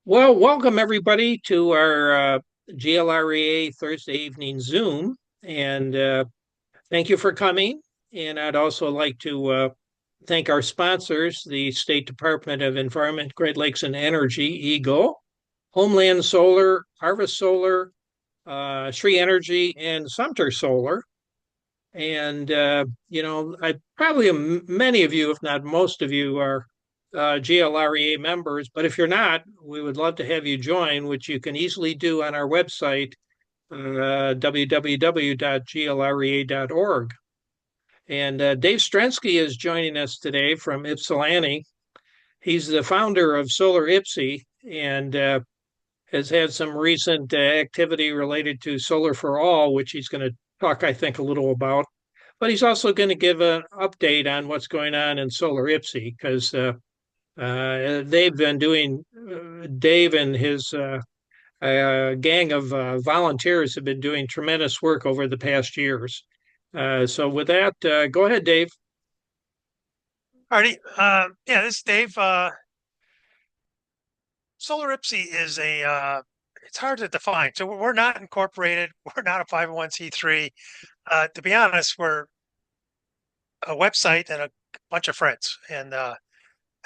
Well, welcome everybody to our GLREA Thursday evening Zoom, and thank you for coming. And I'd also like to thank our sponsors, the State Department of Environment, Great Lakes and Energy, Eagle, Homeland Solar, Harvest Solar, Sri Energy, and Sumter Solar. And I probably many of you, if not most of you, are GLREA members. But if you're not, we would love to have you join, which you can easily do on our website, www.glrea.org. And Dave Strenski is joining us today from Ypsilanti. He's the founder of Solar Ypsi and has had some recent activity related to Solar for All, which he's going to talk, I think, a little about. But he's also going to give an update on what's going on in Solar Ypsi because they've been doing, Dave and his gang of volunteers have been doing tremendous work over the past years. So with that, go ahead, Dave. Alrighty. Yeah, this is Dave. Solar Ypsi is it's hard to define. So we're not incorporated. We're not a 501c3. To be honest, we're a website and a bunch of friends. And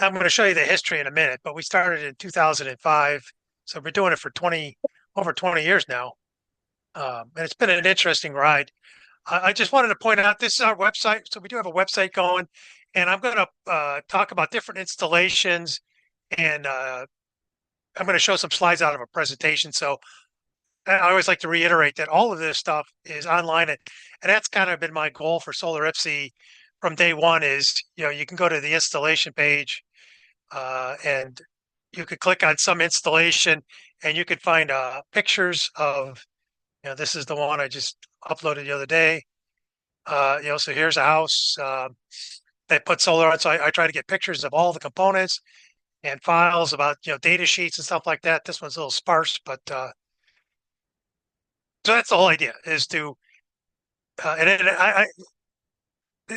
I'm going to show you the history in a minute, but we started in 2005. So we're doing it for over 20 years now. And it's been an interesting ride. I just wanted to point out this is our website. So we do have a website going, and I'm going to talk about different installations and I'm going to show some slides out of a presentation. So I always like to reiterate that all of this stuff is online, and that's kind of been my goal for Solar Ypsi from day one. Is you can go to the installation page, and you could click on some installation, and you could find pictures of this is the one I just uploaded the other day. So here's a house they put solar on. So I try to get pictures of all the components and files about data sheets and stuff like that. This one's a little sparse, but so that's the whole idea is to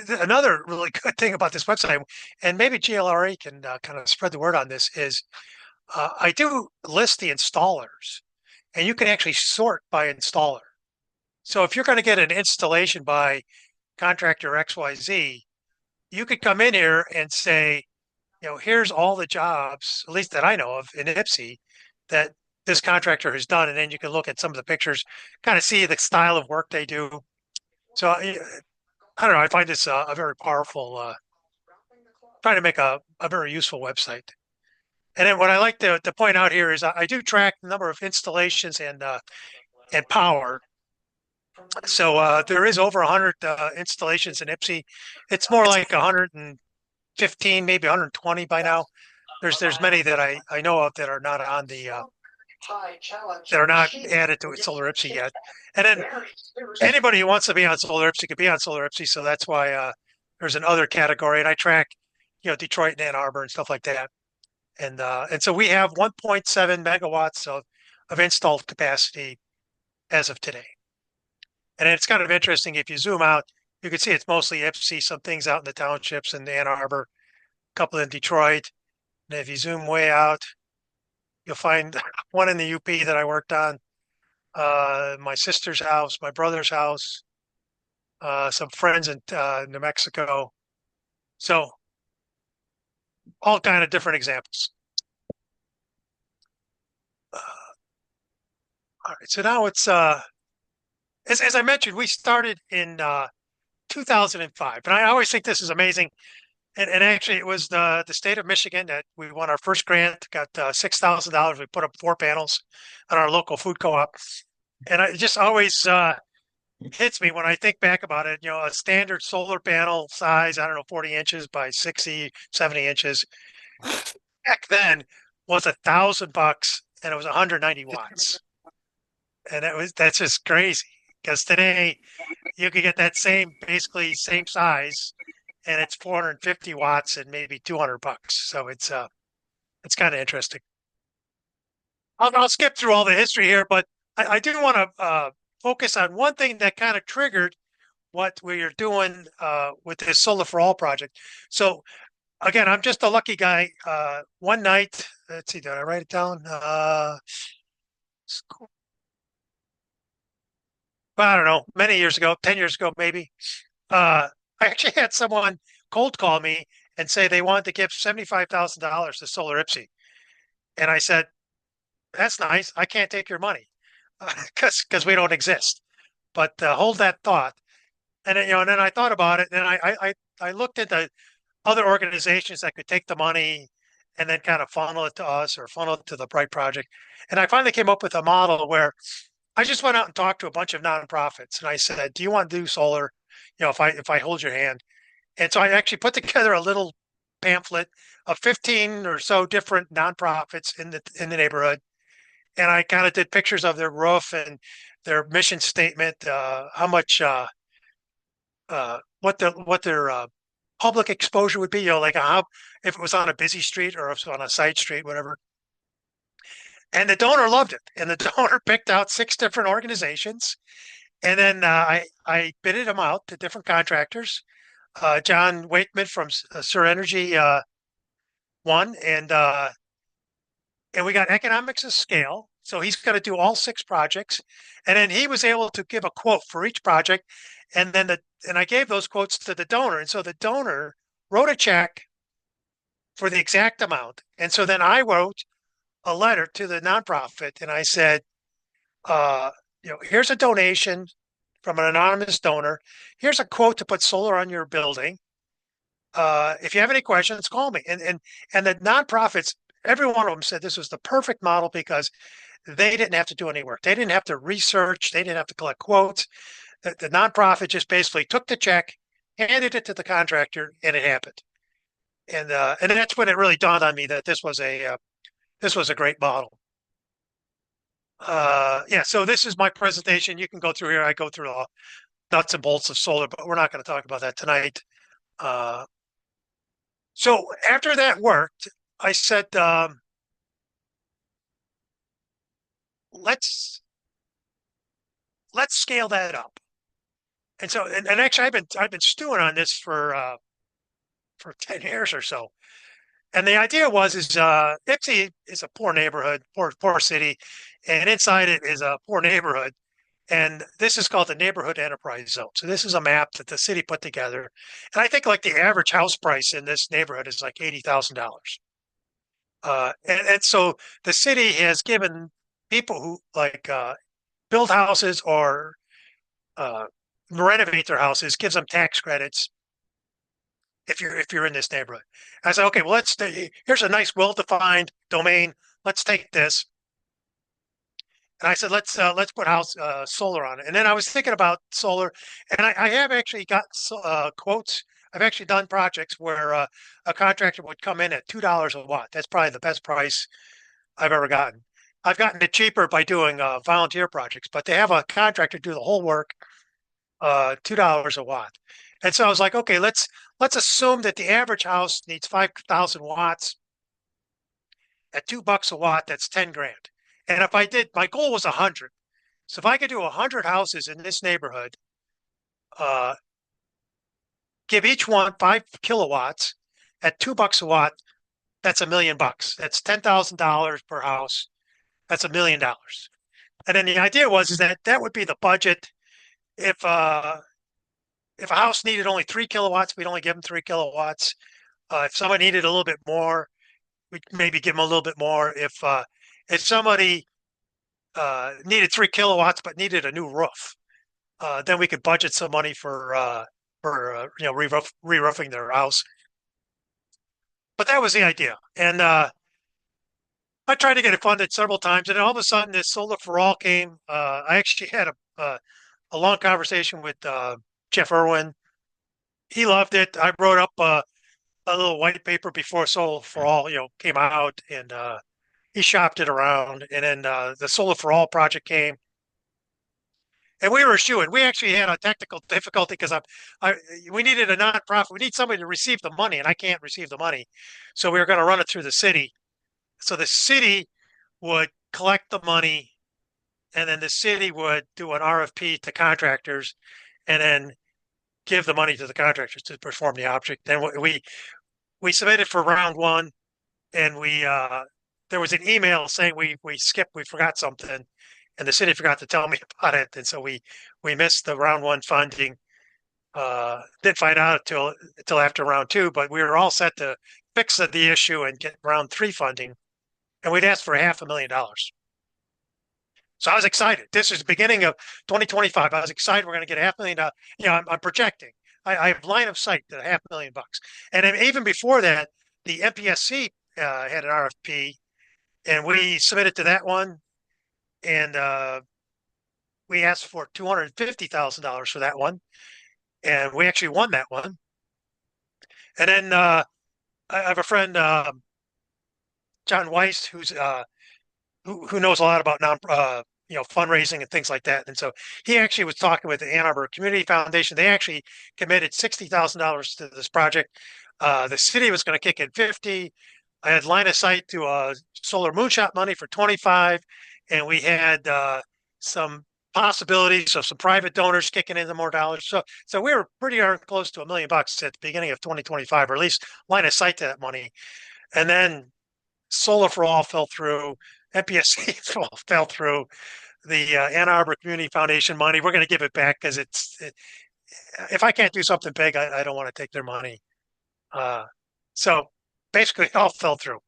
another really good thing about this website, and maybe GLRA can kind of spread the word on this, is I do list the installers, and you can actually sort by installer. So if you're going to get an installation by contractor XYZ, you could come in here and say, here's all the jobs, at least that I know of in Ypsi, that this contractor has done. And then you can look at some of the pictures, kind of see the style of work they do. So I don't know. I find this a very powerful, trying to make a very useful website. And then what I like to point out here is I do track the number of installations and power. So there is over 100 installations in Ypsi. It's more like 115, maybe 120 by now. There's many that I know of that are not on the that are not added to Solar Ypsi yet. And then anybody who wants to be on Solar Ypsi could be on Solar Ypsi. So that's why there's another category, and I track Detroit and Ann Arbor and stuff like that. And so we have 1.7 megawatts of installed capacity as of today. And it's kind of interesting if you zoom out, you can see it's mostly Ypsi, some things out in the townships in Ann Arbor, a couple in Detroit. And if you zoom way out, you'll find one in the UP that I worked on, my sister's house, my brother's house, some friends in New Mexico. So all kind of different examples. All right, so now it's as I mentioned, we started in 2005, and I always think this is amazing. And actually, it was the state of Michigan that we won our first grant, got $6,000. We put up 4 panels on our local food co-op. And it just always hits me when I think back about it. A standard solar panel size, I don't know, 40 inches by 60, 70 inches. Back then was $1,000 and it was 190 watts. And that's just crazy because today you could get that basically same size, and it's 450 watts and maybe $200. So it's kind of interesting. I'll skip through all the history here, but I do want to focus on one thing that kind of triggered what we are doing with this Solar for All project. So again, I'm just a lucky guy. One night, let's see, did I write it down? I don't know, many years ago, 10 years ago, maybe. Uh, I actually had someone cold call me and say they wanted to give $75,000 to Solar Ypsi. And I said, that's nice. I can't take your money because we don't exist. But hold that thought. And then, and then I thought about it, and I looked into other organizations that could take the money and then kind of funnel it to us or funnel it to the Bright Project. And I finally came up with a model where I just went out and talked to a bunch of nonprofits, and I said, "Do you want to do solar? If I hold your hand." And so I actually put together a little pamphlet of 15 or so different nonprofits in the neighborhood, and I kind of did pictures of their roof and their mission statement, how much what their public exposure would be, like how if it was on a busy street or if it was on a side street, whatever. And the donor loved it, and the donor picked out 6 different organizations, and then I bidded them out to different contractors. John Wakeman from Sur Energy won, and we got economics of scale. So he's going to do all 6 projects, and then he was able to give a quote for each project, and I gave those quotes to the donor, and so the donor wrote a check for the exact amount, and so then I wrote a letter to the nonprofit, and I said, uh, here's a donation from an anonymous donor. Here's a quote to put solar on your building. If you have any questions, call me. And the nonprofits, every one of them said this was the perfect model because they didn't have to do any work. They didn't have to research. They didn't have to collect quotes. The nonprofit just basically took the check, handed it to the contractor, and it happened. And that's when it really dawned on me that this was a great model. Yeah. So this is my presentation. You can go through here. I go through the nuts and bolts of solar, but we're not going to talk about that tonight. Uh, so after that worked, I said, let's scale that up. And so, and actually, I've been stewing on this for 10 years or so. And the idea is Ypsi is a poor neighborhood, poor city, and inside it is a poor neighborhood. And this is called the neighborhood enterprise zone. So this is a map that the city put together. And I think like the average house price in this neighborhood is like $80,000. And so the city has given people who like build houses or uh, renovate their houses, gives them tax credits if you're in this neighborhood. I said, okay, well, here's a nice, well-defined domain. Let's take this. And I said, let's put house solar on it. And then I was thinking about solar, and I have actually got quotes. I've actually done projects where a contractor would come in at $2 a watt. That's probably the best price I've ever gotten. I've gotten it cheaper by doing volunteer projects, but they have a contractor do the whole work, $2 a watt. And so I was like, okay, let's assume that the average house needs 5,000 watts at $2 a watt. That's 10 grand. And if I did, my goal was 100. So if I could do 100 houses in this neighborhood, uh, give each one 5 kilowatts at $2 a watt, that's $1 million. That's $10,000 per house. That's $1 million. And then the idea is that would be the budget. If a house needed only 3 kilowatts, we'd only give them 3 kilowatts. If somebody needed a little bit more, we'd maybe give them a little bit more. If somebody needed 3 kilowatts but needed a new roof, then we could budget some money for re-roofing their house. But that was the idea, and I tried to get it funded several times, and then all of a sudden, this Solar for All came. I actually had a long conversation with Jeff Irwin. He loved it. I wrote up a little white paper before Solar for All, came out, and he shopped it around. And then the Solar for All project came, and we were shooing. We actually had a technical difficulty because we needed a nonprofit. We need somebody to receive the money, and I can't receive the money, so we were going to run it through the city. So the city would collect the money, and then the city would do an RFP to contractors, and then give the money to the contractors to perform the object. Then we submitted for round one, and there was an email saying we forgot something, and the city forgot to tell me about it, and so we missed the round one funding. Didn't find out until after round two, but we were all set to fix the issue and get round three funding, and we'd asked for $500,000. So I was excited. This is the beginning of 2025. I was excited. We're going to get $500,000. I'm projecting. I have line of sight to $500,000. And then even before that, the MPSC had an RFP, and we submitted to that one, and we asked for $250,000 for that one, and we actually won that one. And then I have a friend, John Weiss, who knows a lot about fundraising and things like that. And so he actually was talking with the Ann Arbor Community Foundation. They actually committed $60,000 to this project. The city was going to kick in 50. I had line of sight to solar moonshot money for 25, and we had some possibilities of some private donors kicking in the more dollars. So we were pretty darn close to $1 million at the beginning of 2025, or at least line of sight to that money. And then Solar for All fell through. MPSC fell through. The Ann Arbor Community Foundation money, we're going to give it back because if I can't do something big, I don't want to take their money. So basically, it all fell through.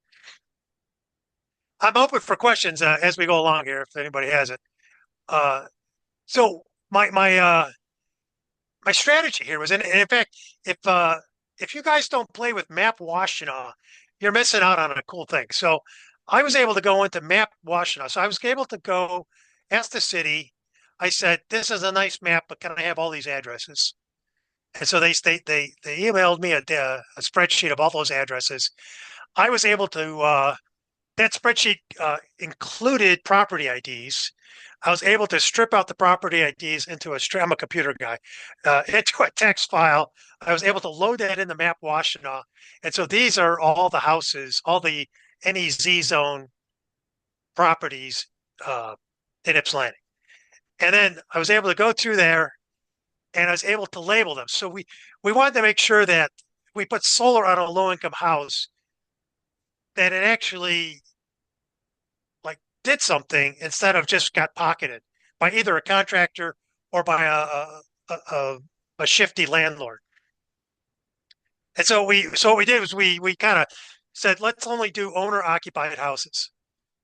I'm open for questions as we go along here, if anybody has it. So my strategy here was, and in fact, if you guys don't play with Map Washtenaw, you're missing out on a cool thing. So I was able to go into Map Washtenaw. So I was able to go ask the city. I said, "This is a nice map, but can I have all these addresses?" And so they emailed me a spreadsheet of all those addresses. I was able to that spreadsheet included property IDs. I was able to strip out the property IDs into I'm a computer guy, into a text file. I was able to load that in the Map Washtenaw. And so these are all the houses, all the NEZ zone properties in Ypsilanti. And then I was able to go through there and I was able to label them. So we wanted to make sure that we put solar on a low income house, that it actually like did something instead of just got pocketed by either a contractor or by a shifty landlord. And so what we did was we kind of said, let's only do owner occupied houses.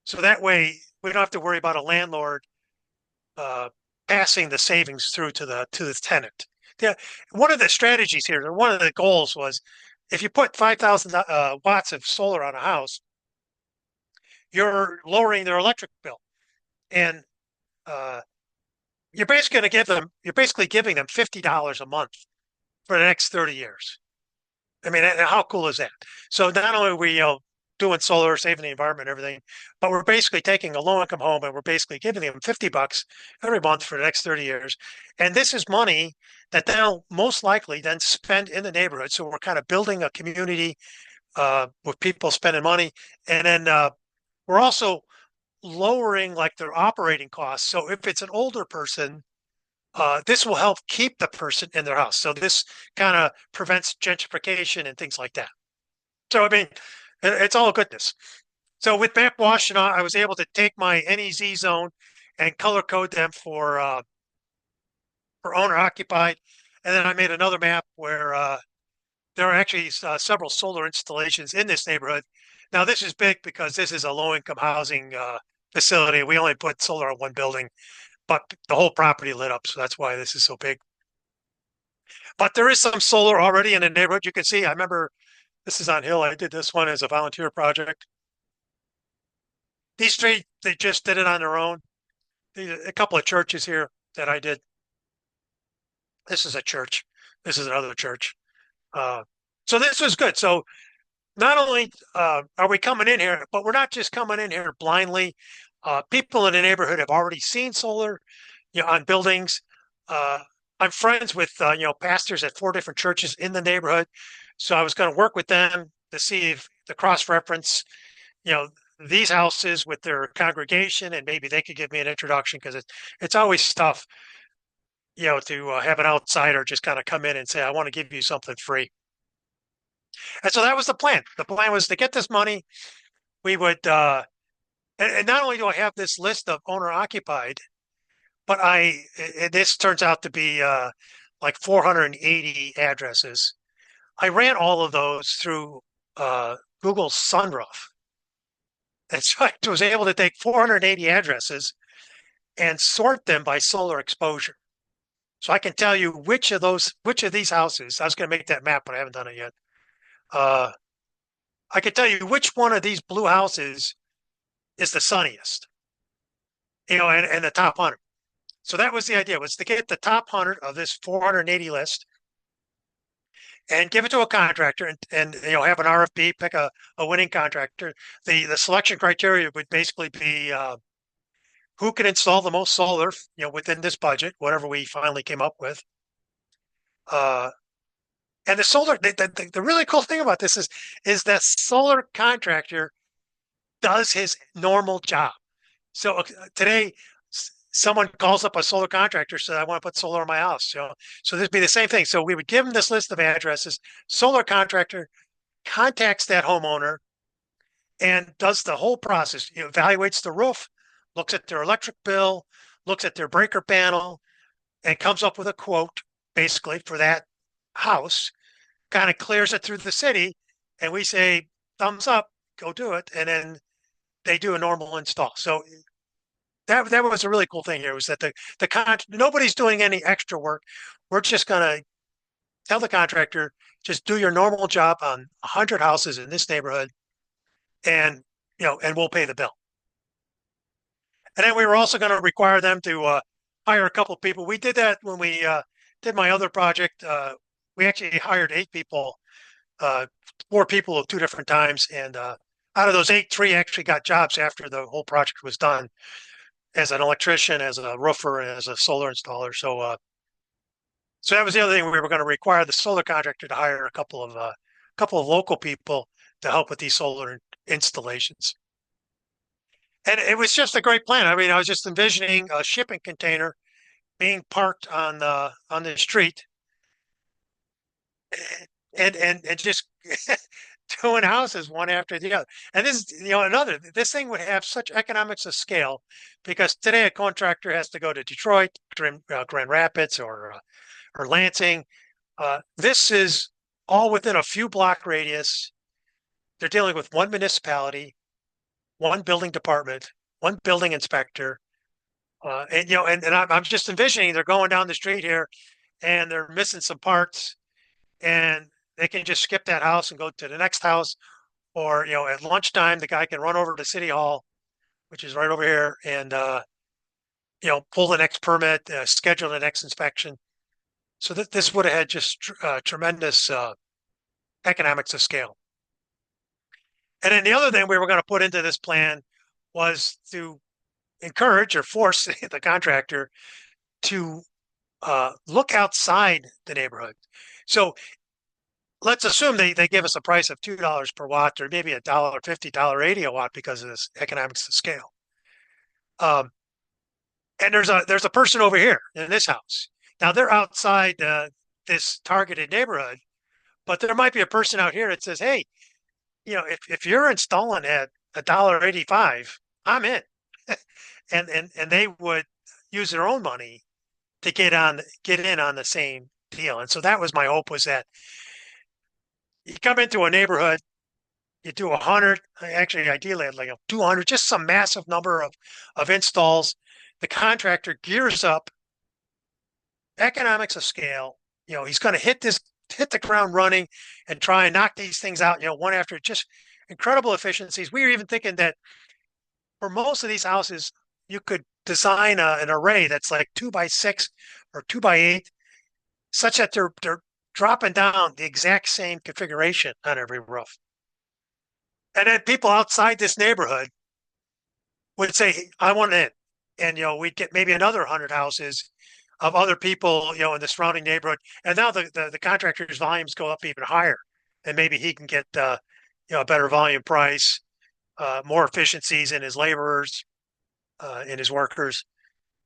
So that way we don't have to worry about a landlord passing the savings through to the tenant. Yeah, one of the strategies here, or one of the goals was, if you put 5,000 watts of solar on a house, you're lowering their electric bill, and you're basically giving them $50 a month for the next 30 years. I mean, how cool is that? So not only are we doing solar, saving the environment and everything, but we're basically taking a low-income home and we're basically giving them $50 every month for the next 30 years. And this is money that they'll most likely then spend in the neighborhood. So we're kind of building a community with people spending money. And then we're also lowering like their operating costs. So if it's an older person, this will help keep the person in their house. So this kind of prevents gentrification and things like that. So, I mean, it's all goodness. So with Map Washtenaw, I was able to take my NEZ zone and color code them for owner occupied. And then I made another map where there are actually several solar installations in this neighborhood. Now, this is big because this is a low income housing facility. We only put solar on one building, but the whole property lit up. So that's why this is so big. But there is some solar already in the neighborhood. You can see, I remember this is on Hill. I did this one as a volunteer project. These three, they just did it on their own. A couple of churches here that I did. This is a church. This is another church. So this was good. So not only are we coming in here, but we're not just coming in here blindly. People in the neighborhood have already seen solar, on buildings. I'm friends with pastors at 4 different churches in the neighborhood, so I was going to work with them to see if the cross reference, these houses with their congregation, and maybe they could give me an introduction, because it's always tough, to have an outsider just kind of come in and say, I want to give you something free. And so that was the plan. The plan was to get this money, we would, and not only do I have this list of owner occupied, but this turns out to be like 480 addresses. I ran all of those through Google Sunroof. And so I was able to take 480 addresses and sort them by solar exposure. So I can tell you which of these houses, I was going to make that map, but I haven't done it yet. Uh, I can tell you which one of these blue houses is the sunniest, and the top 100. So that was the idea, was to get the top 100 of this 480 list and give it to a contractor and have an RFP, pick a winning contractor. The selection criteria would basically be who can install the most solar, within this budget, whatever we finally came up with. Uh, and the solar, the really cool thing about this is that solar contractor does his normal job. So today, someone calls up a solar contractor, says, I want to put solar on my house. So this would be the same thing. So we would give them this list of addresses. Solar contractor contacts that homeowner and does the whole process, evaluates the roof, looks at their electric bill, looks at their breaker panel, and comes up with a quote basically for that house, kind of clears it through the city. And we say, thumbs up, go do it. And then they do a normal install. So that was a really cool thing here, was that nobody's doing any extra work. We're just going to tell the contractor, just do your normal job on 100 houses in this neighborhood, and and we'll pay the bill. And then we were also going to require them to hire a couple of people. We did that when we did my other project. We actually hired 8 people, 4 people at 2 different times, and out of those 8, 3 actually got jobs after the whole project was done, as an electrician, as a roofer, and as a solar installer. So that was the other thing. We were going to require the solar contractor to hire a couple of local people to help with these solar installations. And it was just a great plan. I mean, I was just envisioning a shipping container being parked on the street, and just doing houses one after the other. And this thing would have such economics of scale, because today a contractor has to go to Detroit, Grand Rapids, or Lansing. This is all within a few block radius. They're dealing with one municipality, one building department, one building inspector. And I'm just envisioning they're going down the street here and they're missing some parts, and they can just skip that house and go to the next house. Or, at lunchtime, the guy can run over to City Hall, which is right over here, and, pull the next permit, schedule the next inspection. So that this would have had just tremendous economics of scale. And then the other thing we were going to put into this plan was to encourage or force the contractor to look outside the neighborhood. So let's assume they give us a price of $2 per watt, or maybe $1.50, $1.80 a watt, because of this economics of scale. And there's a person over here in this house. Now they're outside this targeted neighborhood, but there might be a person out here that says, hey, if you're installing at $1.85, I'm in. and they would use their own money to get in on the same deal. And so that was my hope, was that you come into a neighborhood, you do 100, actually ideally like 200, just some massive number of installs. The contractor gears up, economics of scale. He's going to hit the ground running and try and knock these things out, one after, just incredible efficiencies. We were even thinking that for most of these houses, you could design an array that's like 2x6 or 2x8, such that they're dropping down the exact same configuration on every roof. And then people outside this neighborhood would say, I want in. And, we'd get maybe another 100 houses of other people, in the surrounding neighborhood. And now the contractor's volumes go up even higher. And maybe he can get, a better volume price, more efficiencies in his laborers, in his workers.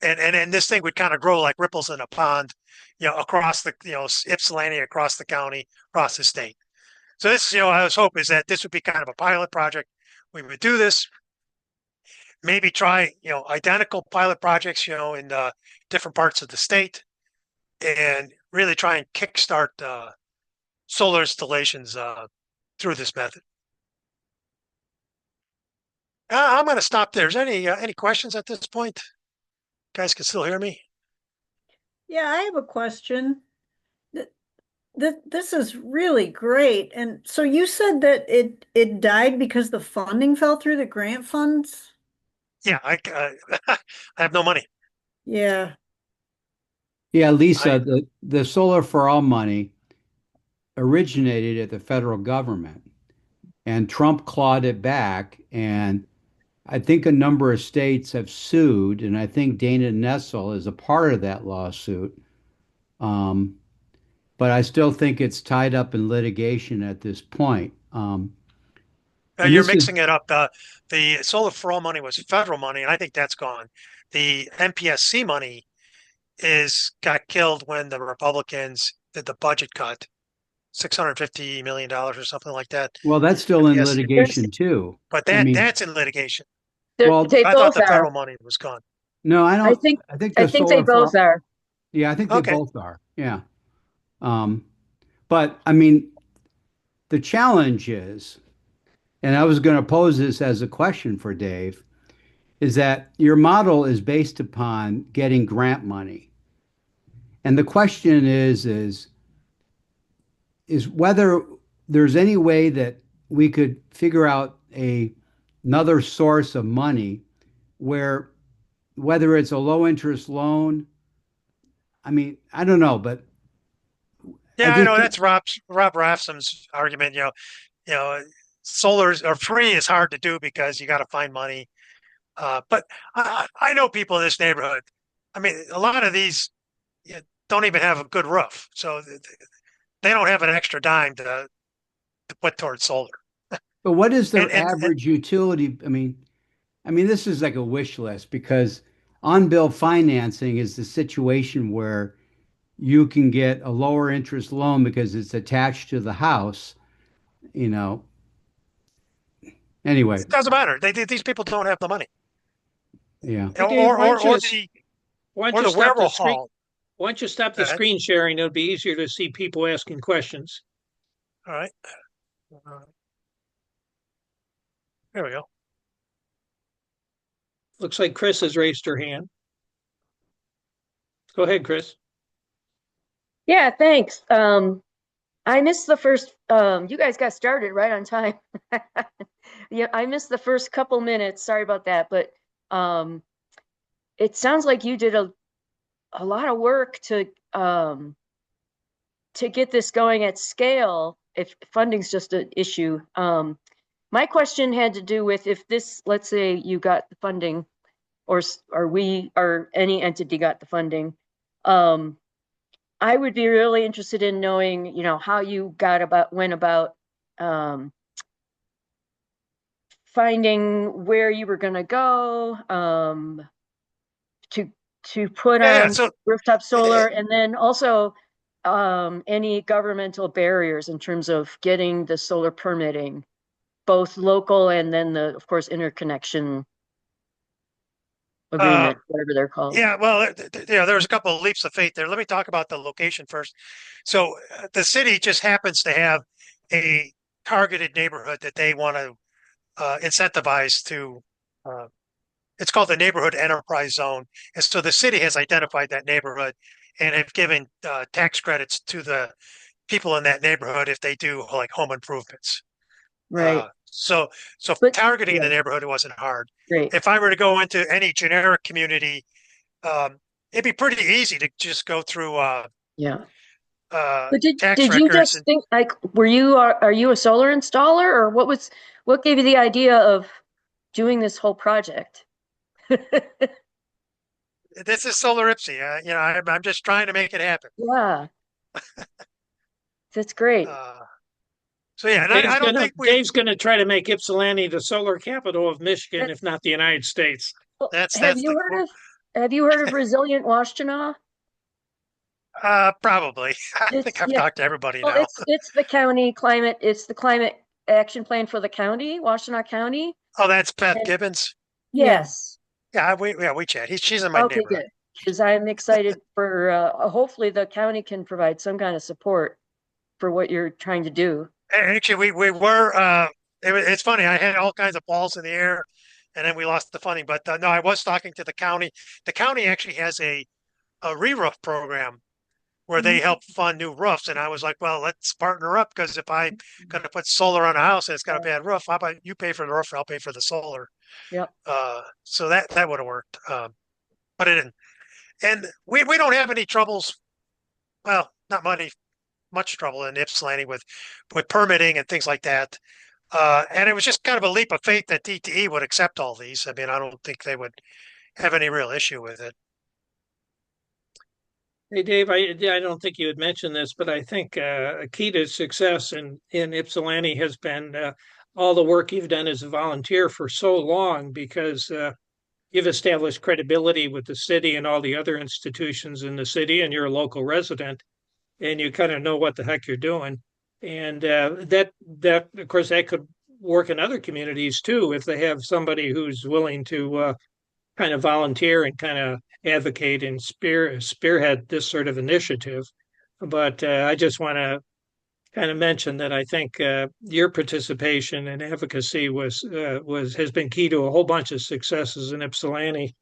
And this thing would kind of grow like ripples in a pond, across the, Ypsilanti, across the county, across the state. So this is, I was hoping is that this would be kind of a pilot project we would do this, maybe try, identical pilot projects, in different parts of the state, and really try and kickstart solar installations through this method. I'm going to stop there. Is there any questions at this point? Guys can still hear me? Yeah, I have a question. This is really great. And so you said that it died because the funding fell through the grant funds? Yeah, I have no money. Yeah. Yeah, I Lisa, the Solar for All money originated at the federal government, and Trump clawed it back. And I think a number of states have sued, and I think Dana Nessel is a part of that lawsuit. Um, but I still think it's tied up in litigation at this point. And You're this is, mixing it up. The Solar for All money was federal money, and I think that's gone. The MPSC money is got killed when the Republicans did the budget cut, $650 million or something like that. well, that's still in MPSC, litigation too. but I mean, that's in litigation. well, They I thought both the are. federal money was gone. no, I I don't. think I think I the think they Solar for both All, are. yeah, I think they Okay. both are. Yeah. Um, but I mean, the challenge is, and I was going to pose this as a question for Dave, is that your model is based upon getting grant money. And the question is whether there's any way that we could figure out another source of money where whether it's a low interest loan, I mean, I don't know, but I Yeah, I just know that's Rob Rafsum's argument. You know, solar or free is hard to do because you got to find money. But I know people in this neighborhood. I mean, a lot of these don't even have a good roof, so they don't have an extra dime to put towards solar. but what is And their average utility? I mean, this is like a wish list because on-bill financing is the situation where you can get a lower interest loan because it's attached to the house, you know. Anyway, it doesn't matter. These people don't have the money, yeah. Hey, Dave, why don't or you the stop the screen? wherewithal. Why don't you stop Go the ahead. screen sharing? It'll be easier to see people asking questions. All right. There we go. Looks like Chris has raised her hand. Go ahead, Chris. Yeah, thanks. I missed the first you guys got started right on time. Yeah, I missed the first couple minutes. Sorry about that, but it sounds like you did a lot of work to get this going at scale if funding's just an issue. My question had to do with if this, let's say you got the funding or we or any entity got the funding. I would be really interested in knowing, how you went about finding where you were going to go to put Yeah. on So rooftop solar, and then also any governmental barriers in terms of getting the solar permitting, both local and then of course, interconnection uh, agreement, whatever they're called. yeah, well, there's a couple of leaps of faith there. Let me talk about the location first. So the city just happens to have a targeted neighborhood that they want to incentivize to. It's called the neighborhood enterprise zone, and so the city has identified that neighborhood and have given tax credits to the people in that neighborhood if they do like home improvements. Right. So But targeting the yeah, neighborhood wasn't hard. great. If I were to go into any generic community, it'd be pretty easy to just go through Yeah. But tax did you records. just think, like, are you a solar installer, or what gave you the idea of doing this whole project? This is Solar Ypsi. I'm just trying to make it happen. Yeah, that's great. So yeah, and I don't think Dave's gonna try to make Ypsilanti the solar capital of Michigan, if not the United States. Well, that's have the you heard of Resilient Washtenaw? probably. I think I've Yeah. talked to everybody Well, now. it's the county climate. It's the climate action plan for the county, Washtenaw County. Oh, that's Beth And- Gibbons. Yes. Yeah, we chat. She's in my Okay, neighborhood. good. Because I'm excited for, hopefully the county can provide some kind of support for what you're trying to do. And actually, we were. It's funny. I had all kinds of balls in the air, and then we lost the funding. But no, I was talking to the county. The county actually has a re-roof program where they help fund new roofs. And I was like, well, let's partner up, because if I'm going to put solar on a house and it's got a bad roof, how about you pay for the roof and I'll pay for the solar? Yep. So that would have worked. But it didn't. And we don't have any troubles. Well, not much trouble in Ypsilanti with permitting and things like that. And it was just kind of a leap of faith that DTE would accept all these. I mean, I don't think they would have any real issue with it. Hey, Dave, I don't think you had mentioned this, but I think a key to success in Ypsilanti has been all the work you've done as a volunteer for so long, because you've established credibility with the city and all the other institutions in the city, and you're a local resident, and you kind of know what the heck you're doing. And that of course that could work in other communities too, if they have somebody who's willing to kind of volunteer and kind of advocate and spearhead this sort of initiative. But I just want to kind of mention that I think your participation and advocacy has been key to a whole bunch of successes in Ypsilanti.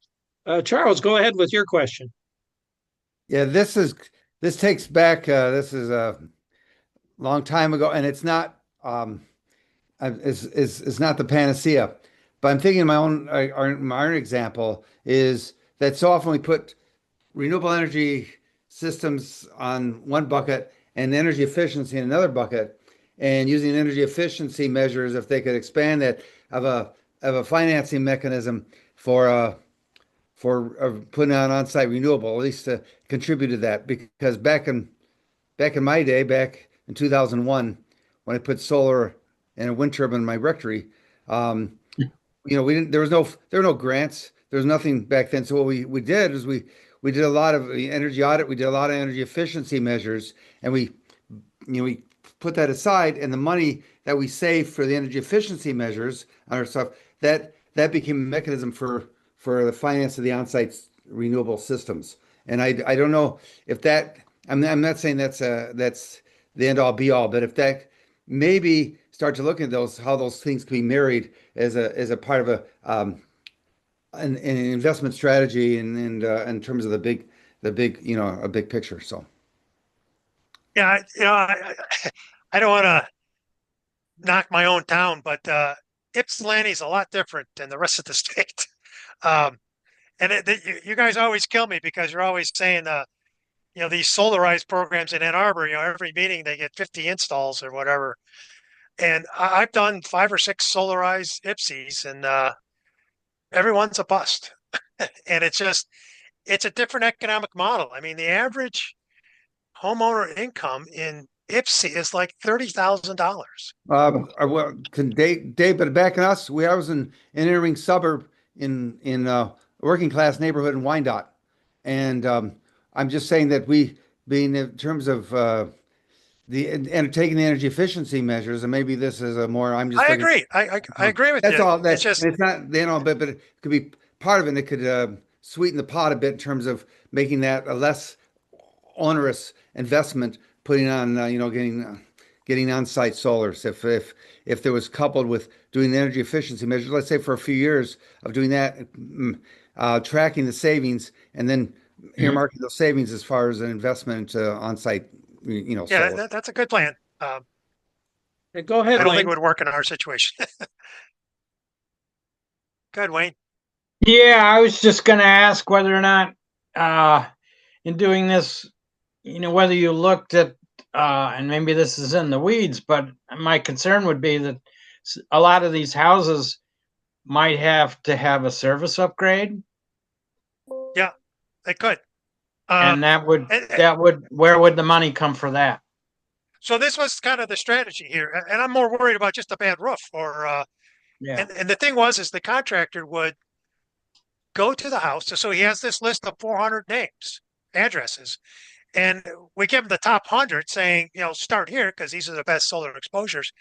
Charles, go ahead with your question. Yeah, this takes back. This is a long time ago, and it's not is not the panacea. But I'm thinking my own example is that so often we put renewable energy systems on one bucket and energy efficiency in another bucket, and using energy efficiency measures, if they could expand that, of a financing mechanism for putting on-site renewable, at least to contribute to that. Because back in my day, back in 2001, when I put solar and a wind turbine in my rectory, we didn't. There were no grants. There was nothing back then. So what we did is we did a lot of energy audit. We did a lot of energy efficiency measures, and we put that aside, and the money that we saved for the energy efficiency measures on our stuff, that became a mechanism for the finance of the on-site renewable systems. And I don't know if that. I'm not saying that's the end all be all, but if that maybe start to look at how those things can be married as a part of an investment strategy and in terms of the big a big picture. So Yeah, I don't want to knock my own town, but Ypsilanti is a lot different than the rest of the state. And you guys always kill me because you're always saying, these solarized programs in Ann Arbor, every meeting they get 50 installs or whatever. And I've done 5 or 6 solarized Ypsis, and everyone's a bust. And it's a different economic model. I mean, the average homeowner income in Ypsi is like $30,000. well, can Dave, but back in us, I was in an inner suburb in a working class neighborhood in Wyandotte, and I'm just saying that we being in terms of and taking the energy efficiency measures, and maybe this is a more. I'm just. I agree. I agree with That's you. all. It's just it's not but it could be part of it. And it could sweeten the pot a bit in terms of making that a less onerous investment. Putting on, getting on-site solars. If there was coupled with doing the energy efficiency measures, let's say for a few years of doing that, tracking the savings, and then earmarking those savings as far as an investment on-site, yeah, solar. that's a good plan. Go ahead, I don't Wayne. think it would work in our situation. Good, Wayne. Yeah, I was just going to ask whether or not, in doing this, whether you looked at, and maybe this is in the weeds, but my concern would be that a lot of these houses might have to have a service upgrade, Yeah, they could. and where would the money come for that? So this was kind of the strategy here, and I'm more worried about just a bad roof. Yeah. And the thing is the contractor would go to the house. So he has this list of 400 names, addresses, And we give them the top 100 saying, start here because these are the best solar exposures.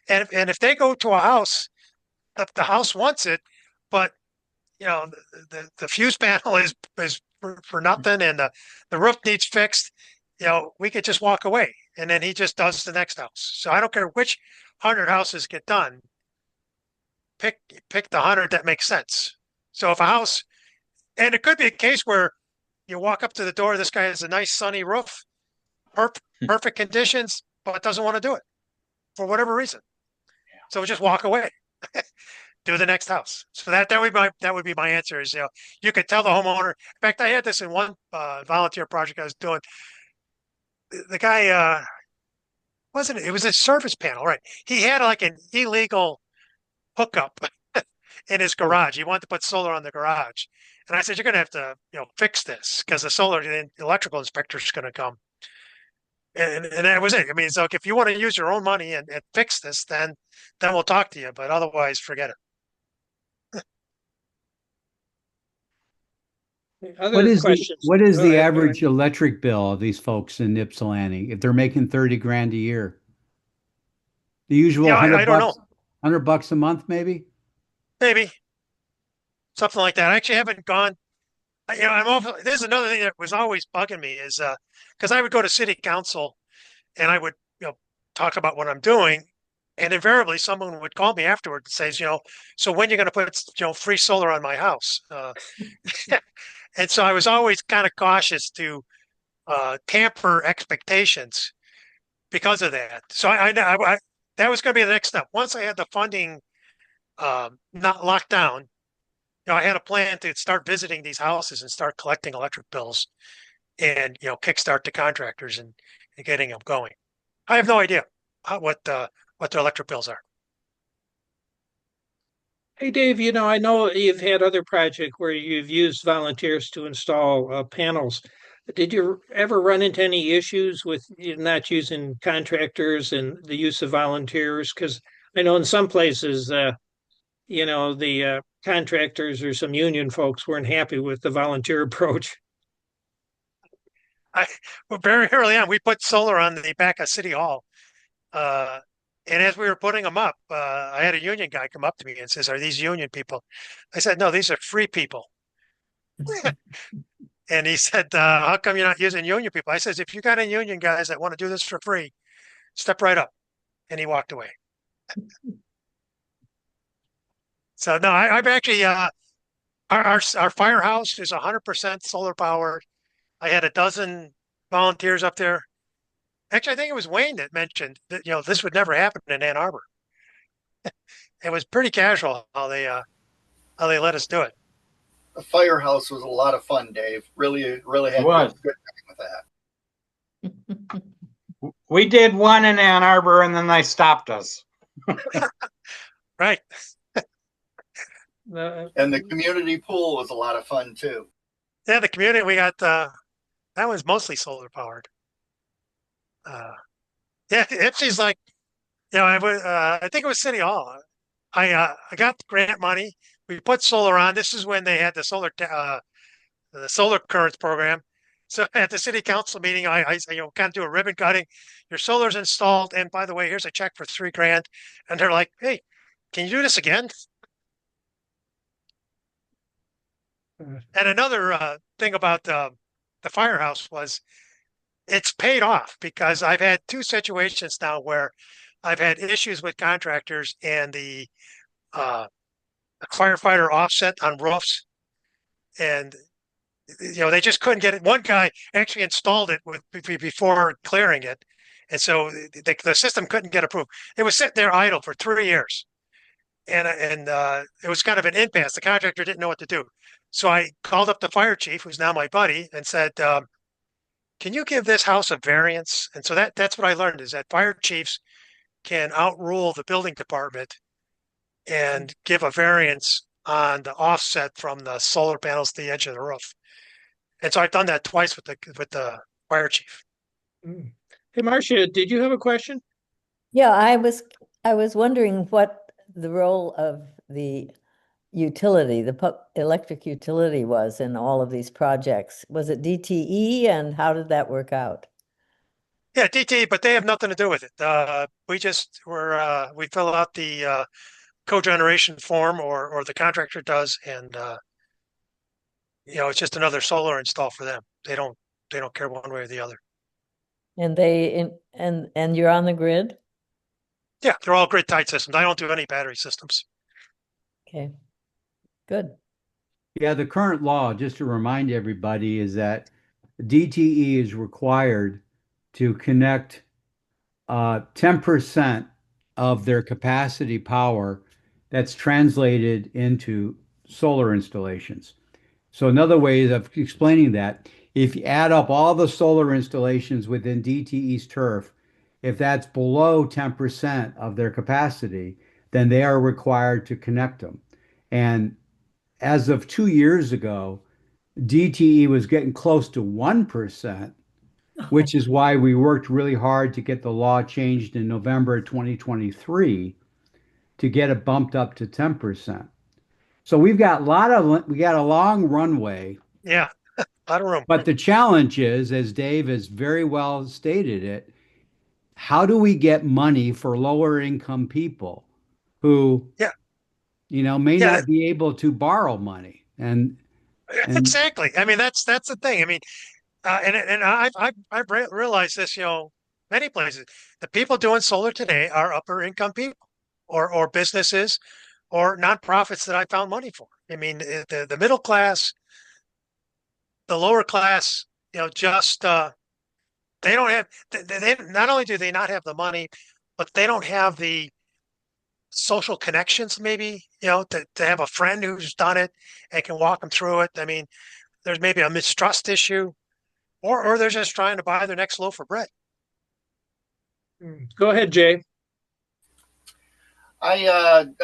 And if they go to a house, the house wants it, but the fuse panel is for nothing, and the roof needs fixed, we could just walk away, and then he just does the next house. So I don't care which 100 houses get done. Pick the 100 that makes sense. So if a house, and it could be a case where you walk up to the door, this guy has a nice sunny roof, perfect conditions, but doesn't want to do it for whatever reason. So we just walk away. Do the next house. So that would be my answer is, you could tell the homeowner. In fact, I had this in one volunteer project I was doing. The guy it was a service panel, right? He had like an illegal hookup in his garage. He wanted to put solar on the garage. And I said, you're going to have to, fix this because the electrical inspector is going to come. And that was it. I mean, it's like, if you want to use your own money and fix this, then we'll talk to you. But otherwise, forget it. Other questions? What is Go the ahead, average electric bill of these folks in Ypsilanti if they're making 30 grand a year? The usual I 100 don't bucks, know. 100 bucks a month, maybe? Maybe something like that. I actually haven't gone. This is another thing that was always bugging me is because I would go to city council and I would talk about what I'm doing, and invariably someone would call me afterward and says, so when you're going to put free solar on my house? And so I was always kind of cautious to tamper expectations because of that. So I that was going to be the next step. Once I had the funding not locked down, I had a plan to start visiting these houses and start collecting electric bills and, kickstart the contractors and getting them going. I have no idea what their electric bills are. Hey, Dave, I know you've had other projects where you've used volunteers to install panels. Did you ever run into any issues with you not using contractors and the use of volunteers? Because I know in some places, the contractors or some union folks weren't happy with the volunteer approach. Well, very early on, we put solar on the back of City Hall. And as we were putting them up, I had a union guy come up to me and says, "Are these union people?" I said, "No, these are free people." And he said, "How come you're not using union people?" I says, "If you got any union guys that want to do this for free, step right up." And he walked away. So no, I've actually our firehouse is 100% solar powered. I had a dozen volunteers up there. Actually, I think it was Wayne that mentioned that this would never happen in Ann Arbor. It was pretty casual how they let us do it. The firehouse was a lot of fun, Dave. Really had It a was. good time with that. We did one in Ann Arbor and then they stopped us. Right. And the community pool was a lot of fun too. Yeah, the community we got that was mostly solar powered. Yeah, Ipsy's like, I think it was City Hall. I got the grant money. We put solar on. This is when they had the solar currents program. So at the city council meeting, I kind of do a ribbon cutting. Your solar's installed, and by the way, here's a check for $3,000. And they're like, "Hey, can you do this again?" And another thing about the firehouse was it's paid off because I've had two situations now where I've had issues with contractors and the firefighter offset on roofs, and they just couldn't get it. One guy actually installed it before clearing it, and so the system couldn't get approved. It was sitting there idle for 3 years, and it was kind of an impasse. The contractor didn't know what to do, so I called up the fire chief, who's now my buddy, and said, "Can you give this house a variance?" And so that's what I learned is that fire chiefs can outrule the building department and give a variance on the offset from the solar panels to the edge of the roof. And so I've done that twice with the fire chief. Hey, Marcia, did you have a question? Yeah, I was wondering what the role of the utility, the electric utility was in all of these projects. Was it DTE, and how did that work out? Yeah, DT, but they have nothing to do with it. We fill out the cogeneration form, or the contractor does, and it's just another solar install for them. They don't care one way or the other. And and you're on the grid? Yeah, they're all grid tied systems. I don't do any battery systems. Okay, good. Yeah, the current law, just to remind everybody, is that DTE is required to connect 10% of their capacity power that's translated into solar installations. So another way of explaining that, if you add up all the solar installations within DTE's turf, if that's below 10% of their capacity, then they are required to connect them. And as of 2 years ago, DTE was getting close to 1%, which is why we worked really hard to get the law changed in November 2023 to get it bumped up to 10%. So we got a long runway, Yeah, a lot of room. but the challenge is, as Dave has very well stated it, how do we get money for lower income people who, Yeah, may yeah, not be able to borrow money? And exactly. I mean, that's the thing. I mean, and I've realized this. Many places, the people doing solar today are upper income people, or businesses, or nonprofits that I found money for. I mean, the middle class, the lower class, just they don't have. They not only do they not have the money, but they don't have the social connections. Maybe to have a friend who's done it and can walk them through it. I mean, there's maybe a mistrust issue, or they're just trying to buy their next loaf of bread. Go ahead, Jay. I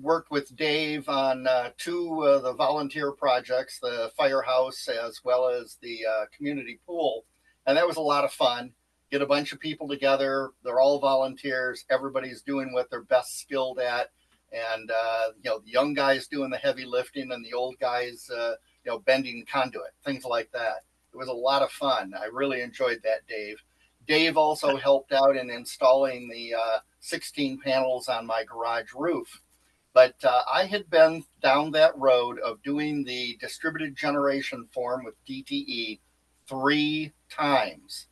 worked with Dave on two of the volunteer projects, the firehouse as well as the community pool. And that was a lot of fun. Get a bunch of people together. They're all volunteers. Everybody's doing what they're best skilled at. And, the young guys doing the heavy lifting and the old guys, bending conduit, things like that. It was a lot of fun. I really enjoyed that, Dave. Dave also helped out in installing the 16 panels on my garage roof. But I had been down that road of doing the distributed generation form with DTE 3 times.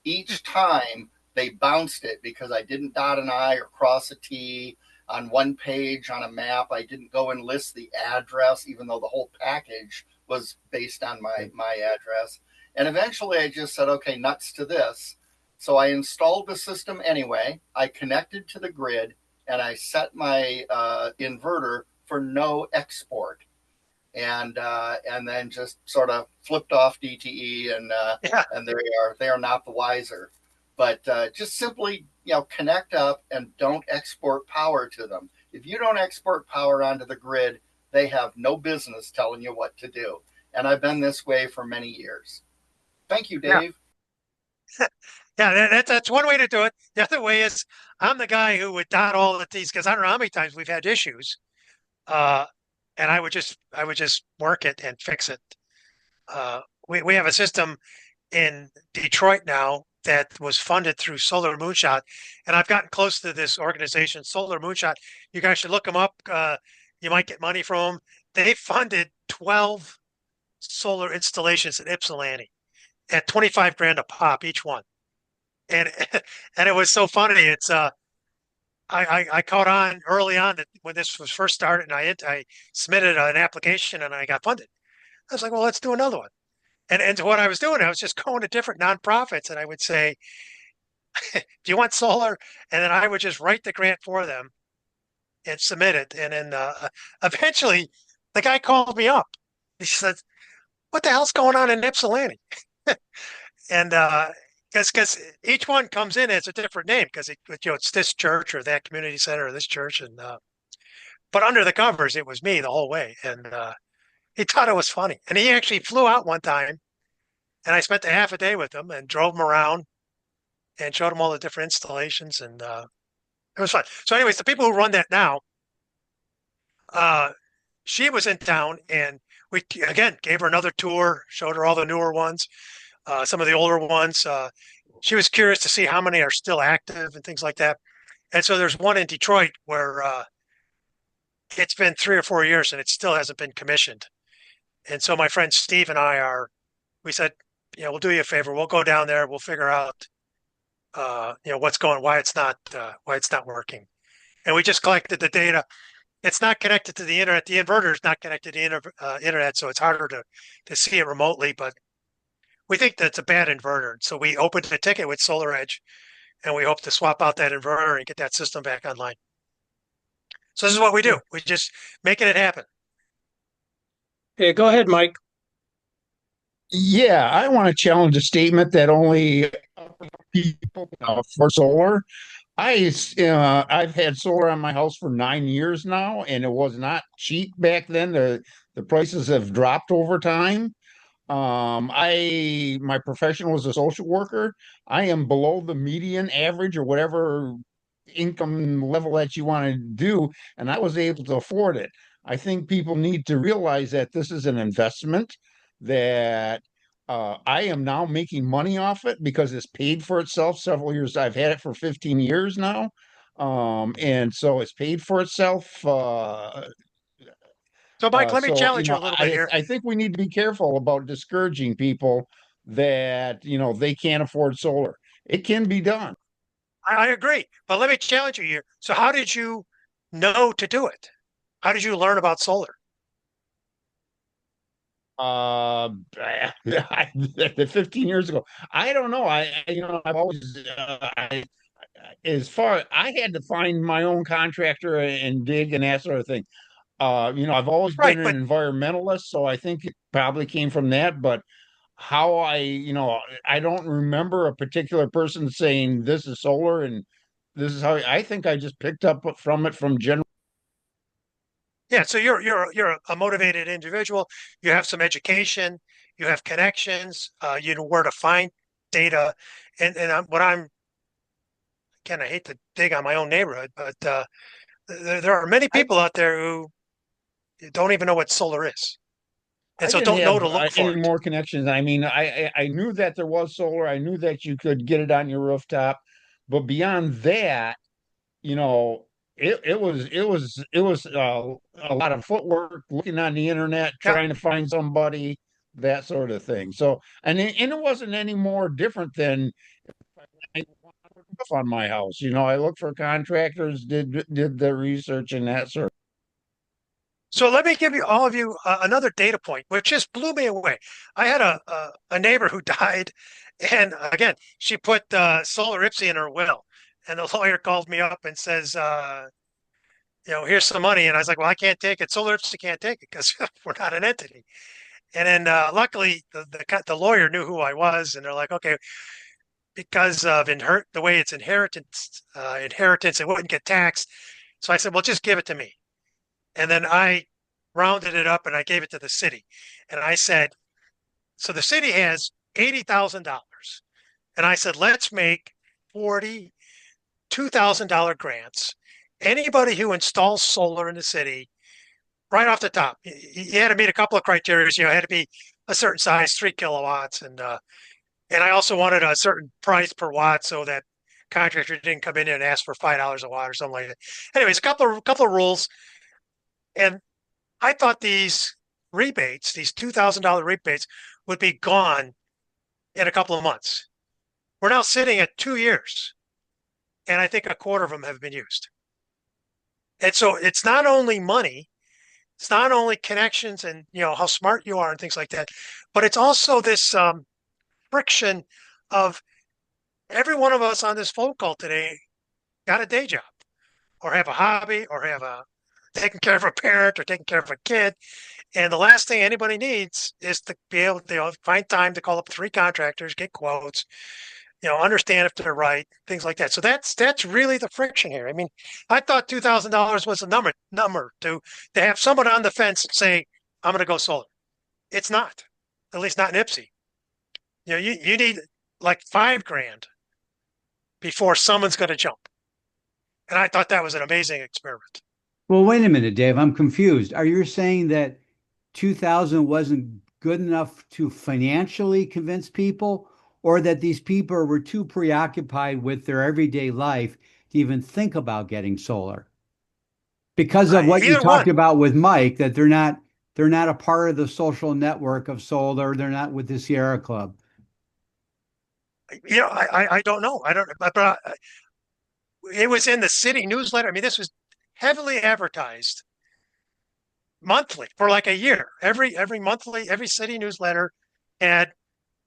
Each time they bounced it because I didn't dot an I or cross a T on one page on a map. I didn't go and list the address, even though the whole package was based on my address. And eventually I just said, okay, nuts to this. So I installed the system anyway. I connected to the grid and I set my inverter for no export, and then just sort of flipped off DTE, and they are not the wiser. But just simply connect up and don't export power to them. If you don't export power onto the grid, they have no business telling you what to do. And I've been this way for many years. Thank you, Dave. Yeah. Yeah, that's one way to do it. The other way is I'm the guy who would dot all of these, because I don't know how many times we've had issues, and I would just work it and fix it. We have a system in Detroit now that was funded through Solar Moonshot, and I've gotten close to this organization, Solar Moonshot. You guys should look them up. You might get money from them. They funded 12 solar installations in Ypsilanti at 25 grand a pop each one. And and it was so funny. It's I caught on early on that when this was first started, and I submitted an application and I got funded. I was like, well, let's do another one. And what I was doing, I was just going to different nonprofits, and I would say, do you want solar? And then I would just write the grant for them and submit it. And then eventually, the guy called me up. He said, "What the hell's going on in Ypsilanti?" And because each one comes in as a different name, because it's this church or that community center or this church, and but under the covers it was me the whole way, and he thought it was funny, and he actually flew out one time, and I spent a half a day with him and drove him around and showed him all the different installations, and it was fun. So, anyways, the people who run that now, she was in town, and we again gave her another tour, showed her all the newer ones, some of the older ones. She was curious to see how many are still active and things like that. And so there's one in Detroit where it's been 3 or 4 years and it still hasn't been commissioned. And so my friend Steve and we said, we'll do you a favor. We'll go down there. We'll figure out, why it's not working. And we just collected the data. It's not connected to the internet. The inverter is not connected to the internet, so it's harder to see it remotely. But we think that it's a bad inverter. So we opened a ticket with Solar Edge, and we hope to swap out that inverter and get that system back online. So this is what we do. We just making it happen. Okay, go ahead, Mike. Yeah, I want to challenge a statement that only people for solar. I've had solar on my house for 9 years now, and it was not cheap back then. The prices have dropped over time. My profession was a social worker. I am below the median average or whatever income level that you want to do, and I was able to afford it. I think people need to realize that this is an investment that I am now making money off it because it's paid for itself several years. I've had it for 15 years now. And so it's paid for itself. So, Mike, let me So, challenge you a little bit here. I think we need to be careful about discouraging people that, they can't afford solar. It can be done. I agree, but let me challenge you here. So how did you know to do it? How did you learn about solar? Uh, 15 years ago. I don't know. I've always, as far I had to find my own contractor and dig and that sort of thing. I've always Right, been but an environmentalist, so I think it probably came from that. But how I don't remember a particular person saying this is solar and this is how I think I just picked up from it from general. yeah, so you're a motivated individual. You have some education, you have connections, you know where to find data, and what I'm again, I hate to dig on my own neighborhood, but there are many people out there who don't even know what solar is, and I so didn't don't know have to look any for it. more connections. I mean, I knew that there was solar. I knew that you could get it on your rooftop, but beyond that, you know, it was a lot of footwork, looking on the internet, Yeah. trying to find somebody, that sort of thing. So, and it wasn't any more different than I wanted roof on my house. I looked for contractors, did the research and that sort. So let me give you all of you another data point, which just blew me away. I had a neighbor who died, and again, she put Solar Ypsi in her will, and the lawyer called me up and says, here's some money, and I was like, well, I can't take it. Solar Ypsi can't take it because we're not an entity. And then luckily, the lawyer knew who I was, and they're like, okay, because of the way it's inheritance, it wouldn't get taxed. So I said, well, just give it to me. And then I rounded it up and I gave it to the city. And I said, so the city has $80,000. And I said, let's make 40 $2,000 grants. Anybody who installs solar in the city, right off the top, you had to meet a couple of criteria. It had to be a certain size, 3 kilowatts. And I also wanted a certain price per watt so that contractor didn't come in and ask for $5 a watt or something like that. Anyways, a couple of rules. And I thought these rebates, these $2,000 rebates, would be gone in a couple of months. We're now sitting at 2 years, and I think a quarter of them have been used. And so it's not only money, it's not only connections and how smart you are and things like that, but it's also this friction of every one of us on this phone call today got a day job or have a hobby or have taking care of a parent or taking care of a kid. And the last thing anybody needs is to be able to find time to call up 3 contractors, get quotes, understand if they're right, things like that. So that's really the friction here. I mean, I thought $2,000 was a number to have someone on the fence say, I'm going to go solar. It's not, at least not in Ypsi. You need like $5,000 before someone's going to jump. And I thought that was an amazing experiment. Well, wait a minute, Dave. I'm confused. Are you saying that 2000 wasn't good enough to financially convince people, or that these people were too preoccupied with their everyday life to even think about getting solar? Because of what you Either talked one. about with Mike, that they're not a part of the social network of solar, they're not with the Sierra Club. I don't know. I don't, but it was in the city newsletter. I mean, this was heavily advertised monthly for like a year. Every monthly, every city newsletter had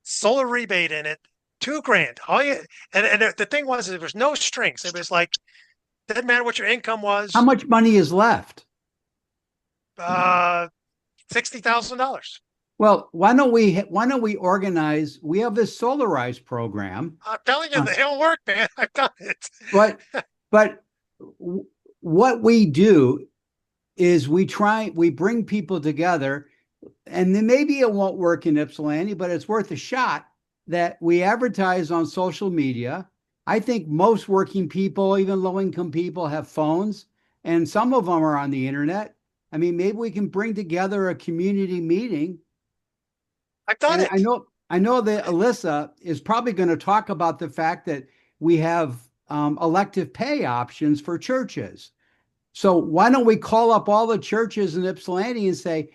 solar rebate in it, 2 grand. All you and the thing was, there was no strings. It was like didn't matter what your income How was. much money is left? $60,000. Well, why don't we organize? We have this Solarize program, I'm telling you, uh, it'll work, man. I've done it. but but what we do is we bring people together, and then maybe it won't work in Ypsilanti, but it's worth a shot. That we advertise on social media. I think most working people, even low income people, have phones, and some of them are on the internet. I mean, maybe we can bring together a community meeting. I've done And it. I know that Alyssa is probably going to talk about the fact that we have elective pay options for churches. So why don't we call up all the churches in Ypsilanti and say,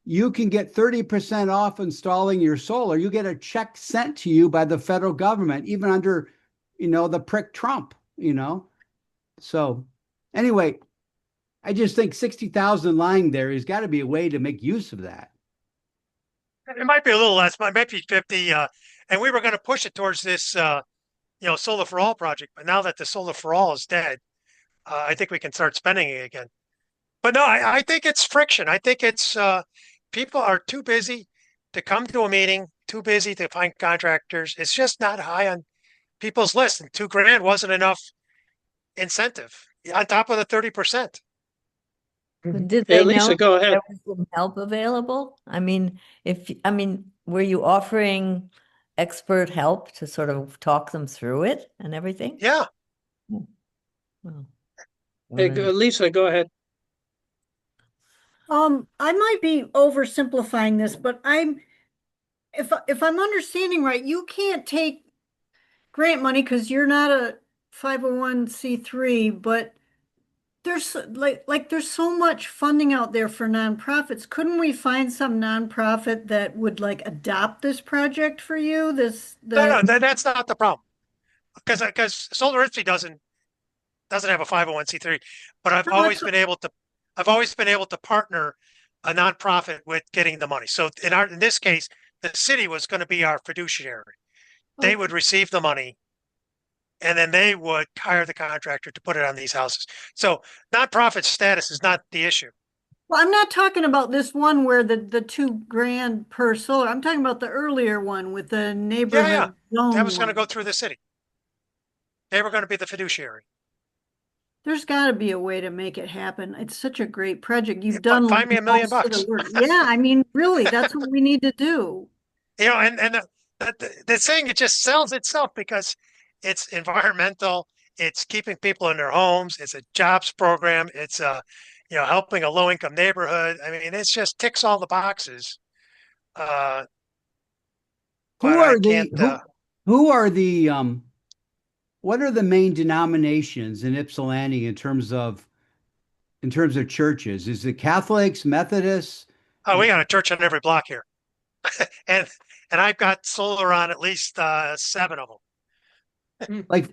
you can get 30% off installing your solar. You get a check sent to you by the federal government, even under, the prick Trump, So anyway, I just think 60,000 lying there has got to be a way to make use of that. It might be a little less, might be 50. And we were going to push it towards this, Solar for All project. But now that the Solar for All is dead, I think we can start spending it again. But no, I think it's friction. I think it's people are too busy to come to a meeting, too busy to find contractors. It's just not high on people's list. And 2 grand wasn't enough incentive on top of the 30%. But did Yeah, they Lisa, know go that ahead. there was some help available? I mean, were you offering expert help to sort of talk them through it and everything? Yeah. Hmm. Well, Hey, then- Lisa, go ahead. I might be oversimplifying this, but if I'm understanding right, you can't take grant money because you're not a 501(c)(3), but there's there's so much funding out there for nonprofits. Couldn't we find some nonprofit that would adopt this project for you? No, that's not the problem. Because Solar Ypsi doesn't have a 501(c)(3), but No, that's- I've always been able to partner a nonprofit with getting the money. So in this case, the city was going to be our fiduciary. They would receive the money and then they would hire the contractor to put it on these houses. So nonprofit status is not the issue. Well, I'm not talking about this one where the 2 grand per solar. I'm talking about the earlier one with the Yeah, neighborhood that zone was going to one. go through the city. They were going to be the fiduciary. There's got to be a way to make it happen. It's such a great project. You've Yeah, done find me $1 million most of the work. Yeah, I mean, really, that's what we need to do. And the thing, it just sells itself because it's environmental, it's keeping people in their homes, it's a jobs program, it's helping a low income neighborhood. I mean, it's just ticks all the boxes. Uh, Who but I are can't. who are the what are the main denominations in Ypsilanti in terms of churches? Is it Catholics, Methodists? Oh, we got a church on every block here, and I've got solar on at least 7 of them. Like,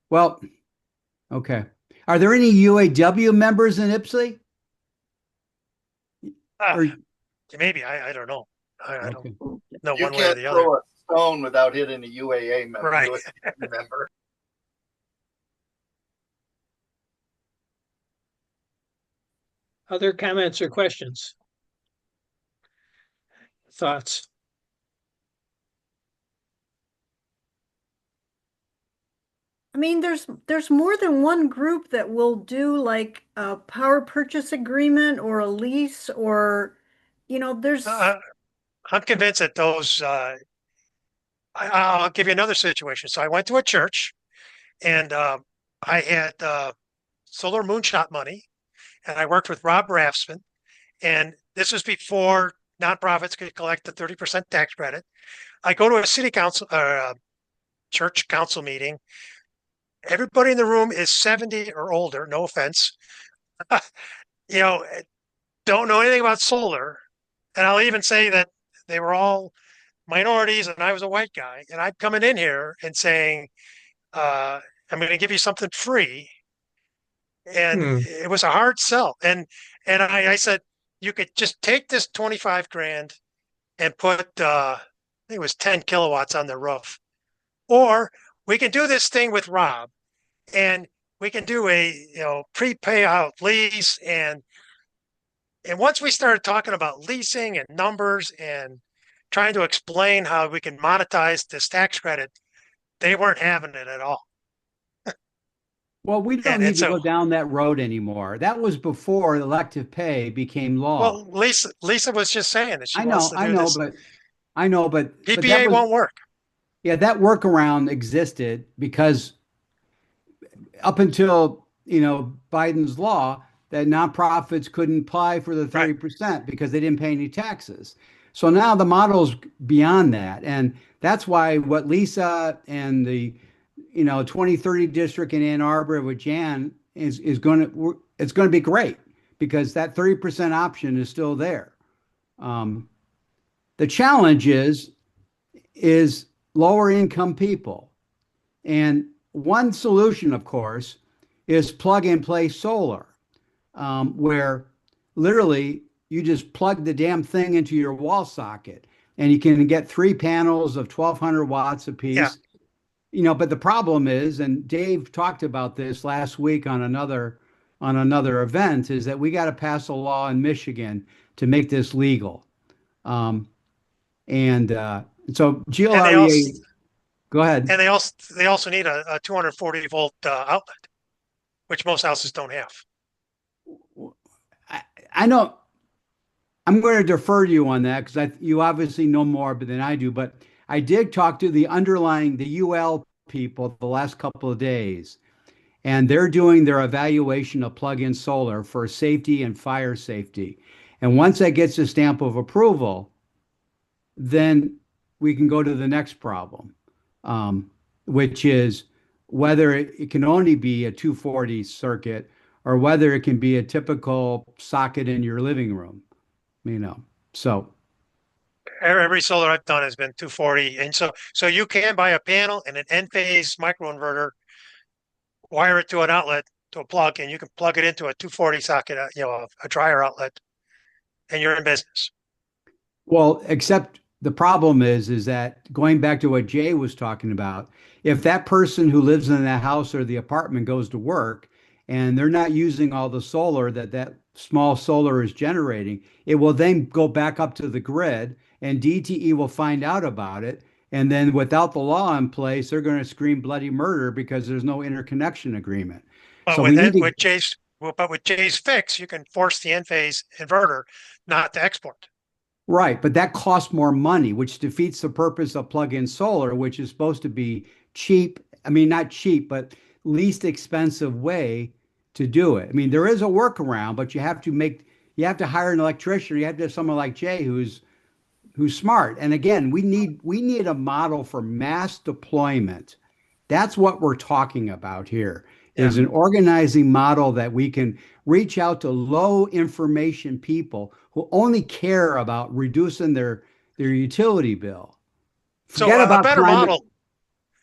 well, okay. Are there any UAW members in Ypsi? Or, Maybe I don't know. I okay. don't know You one way or can't the other. throw a stone without hitting a UAA member. Right. Member. Other comments or questions? Thoughts? I mean, there's more than one group that will do like a power purchase agreement or a lease or, there's. I'm convinced that those. I'll give you another situation. So I went to a church, and I had solar moonshot money, and I worked with Rob Rafsman. And this was before nonprofits could collect the 30% tax credit. I go to a city council or a church council meeting. Everybody in the room is 70 or older, no offense. You know, don't know anything about solar. And I'll even say that they were all minorities and I was a white guy. And I'm coming in here and saying, I'm going to give you something free. And it was a hard sell. And I said, you could just take this 25 grand and put, I think it was 10 kilowatts on the roof. Or we can do this thing with Rob and we can do a, prepay out lease. And once we started talking about leasing and numbers and trying to explain how we can monetize this tax credit, they weren't having it at all. Well, we don't need to go down that road anymore. That was before elective pay became law. Well, Lisa was just saying that she wants to do this. I know, but PPA won't work. Yeah, that workaround existed because up until, Biden's law, that nonprofits couldn't apply for the 30% because they didn't pay any taxes. So now the model's beyond that. And that's why what Lisa and the 2030 district in Ann Arbor with Jan it's going to be great because that 30% option is still there. The challenge is lower income people. And one solution, of course, is plug and play solar, where literally you just plug the damn thing into your wall socket and you can get 3 panels of 1,200 watts apiece. Yeah. But the problem is, and Dave talked about this last week on another event, is that we got to pass a law in Michigan to make this legal. So GLREA, go ahead. And they also need a 240 volt outlet, which most houses don't have. I know. I'm going to defer to you on that because you obviously know more than I do, but I did talk to the UL people the last couple of days, and they're doing their evaluation of plug-in solar for safety and fire safety. And once that gets a stamp of approval, then we can go to the next problem, which is whether it can only be a 240 circuit or whether it can be a typical socket in your living room, so. Every solar I've done has been 240. And so you can buy a panel and an N-phase microinverter, wire it to an outlet, to a plug, and you can plug it into a 240 socket, a dryer outlet, and you're in business. Well, except the problem is that going back to what Jay was talking about, if that person who lives in that house or the apartment goes to work and they're not using all the solar that small solar is generating, it will then go back up to the grid and DTE will find out about it. And then without the law in place, they're going to scream bloody murder because there's no interconnection agreement. But So with Jay's fix, you can force the N-phase inverter not to export. Right, but that costs more money, which defeats the purpose of plug-in solar, which is supposed to be cheap. I mean, not cheap, but least expensive way to do it. I mean, there is a workaround, but you have to hire an electrician. You have to have someone like Jay who's smart. And again, we need a model for mass deployment. That's what we're talking about here. Is an organizing model that we can reach out to low information people who only care about reducing their utility bill. Forget so about a better model.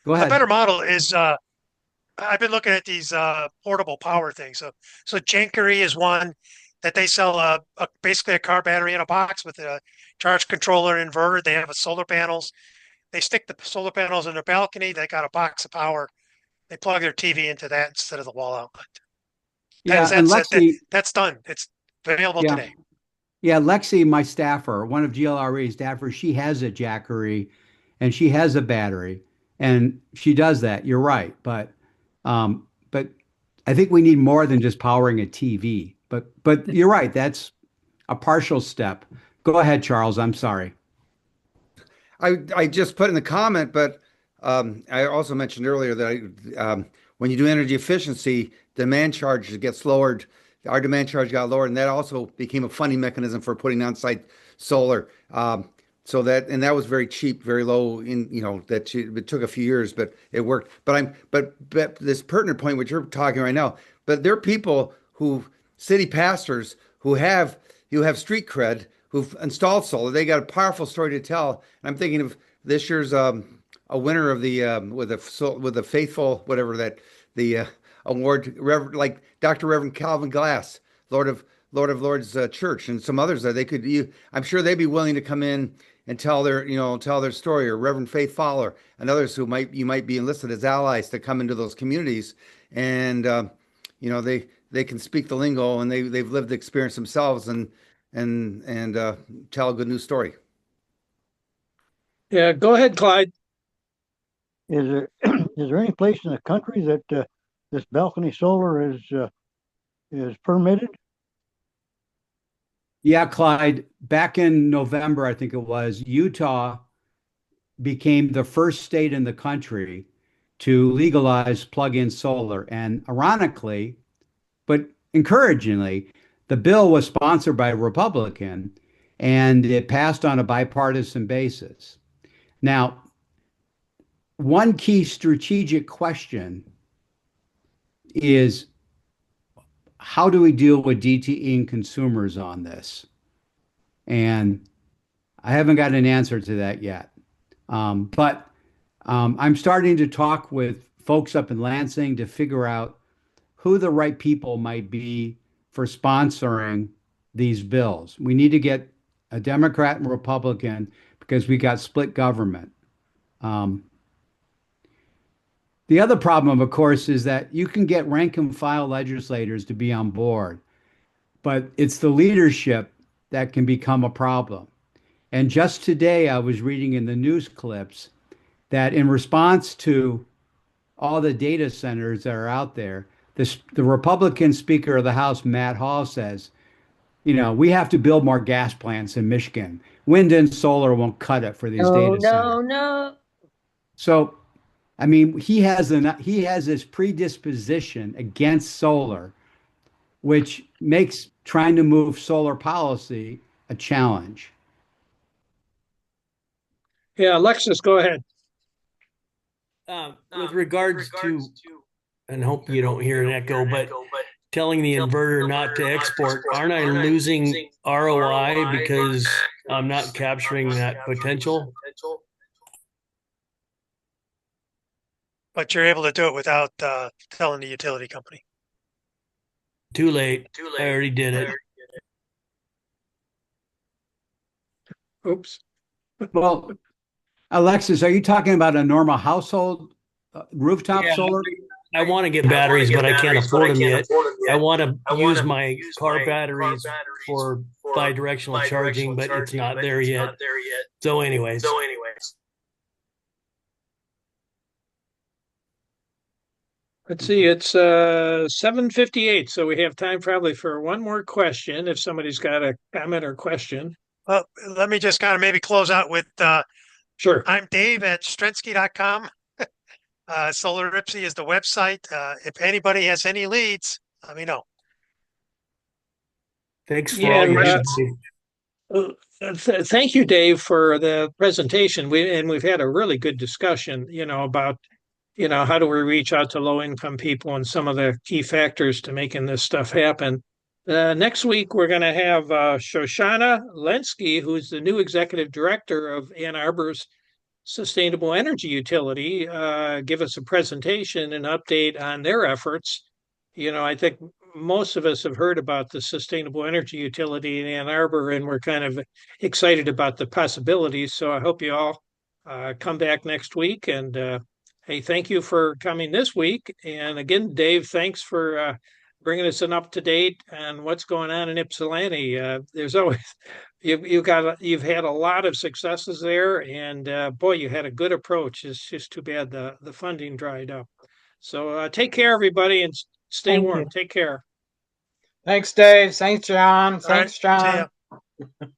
Go ahead. A better model is I've been looking at these portable power things. So Jankery is one that they sell basically a car battery in a box with a charge controller and inverter. They have solar panels. They stick the solar panels in their balcony. They got a box of power. They plug their TV into that instead of the wall outlet. That's done. It's available today. Yeah, Lexi, my staffer, one of GLRE's staffers, she has a Jackery and she has a battery and she does that. You're right. But I think we need more than just powering a TV. But you're right. That's a partial step. Go ahead, Charles. I'm sorry. I just put in the comment, but I also mentioned earlier that when you do energy efficiency, demand charges get lowered. Our demand charge got lowered, and that also became a funding mechanism for putting on-site solar. So that was very cheap, very low it took a few years, but it worked. But this pertinent point, which you're talking right now, but there are people city pastors who have street cred, who've installed solar. They got a powerful story to tell. And I'm thinking of this year's a winner of the with the faithful whatever that the award, like Dr. Reverend Calvin Glass, Lord of Lords Church, and some others that I'm sure they'd be willing to come in and tell their story, or Reverend Faith Fowler and others who you might be enlisted as allies to come into those communities, and they can speak the lingo, and they've lived the experience themselves, and tell a good news story. Yeah, go ahead, Clyde. Is there is there any place in the country that this balcony solar is permitted? Yeah, Clyde, back in November, I think it was, Utah became the first state in the country to legalize plug-in solar. And ironically, but encouragingly, the bill was sponsored by a Republican and it passed on a bipartisan basis. Now, one key strategic question is, how do we deal with DTE and consumers on this? And I haven't got an answer to that yet. But I'm starting to talk with folks up in Lansing to figure out who the right people might be for sponsoring these bills. We need to get a Democrat and Republican because we got split government. The other problem, of course, is that you can get rank and file legislators to be on board, but it's the leadership that can become a problem. And just today, I was reading in the news clips that in response to all the data centers that are out there, the Republican Speaker of the House, Matt Hall, says, we have to build more gas plants in Michigan. Wind and solar won't cut it for these data centers. No. So, I mean, he has this predisposition against solar, which makes trying to move solar policy a challenge. Yeah, Alexis, go ahead. With regards to, and hope you don't hear an echo, but telling the inverter not to export, aren't I losing ROI because I'm not capturing that potential? But you're able to do it without telling the utility company. Too late. I already did it. Oops. Well, Alexis, are you talking about a normal household rooftop solar? I want to get batteries, but I can't afford them yet. I want to use my car batteries for bi-directional charging, but it's not there yet. So anyways. Let's see, it's 7:58, so we have time probably for one more question if somebody's got a comment or question. Well, let me just kind of maybe close out with Sure. I'm Dave at Strenski.com. Solar Ypsi is the website. If anybody has any leads, let me know. Thanks for all your Thank you, Dave, for the presentation. We've had a really good discussion, about how do we reach out to low-income people and some of the key factors to making this stuff happen. Next week, we're going to have Shoshana Lenski, who's the new executive director of Ann Arbor's Sustainable Energy Utility, give us a presentation and update on their efforts. I think most of us have heard about the Sustainable Energy Utility in Ann Arbor, and we're kind of excited about the possibilities. So I hope you all come back next week. And hey, thank you for coming this week. And again, Dave, thanks for bringing us an up to date on what's going on in Ypsilanti. There's always you've had a lot of successes there, and boy, you had a good approach. It's just too bad the funding dried up. So take care, everybody, and stay warm. Take care. Thanks, Dave. Thanks, John. Thanks, John. See ya.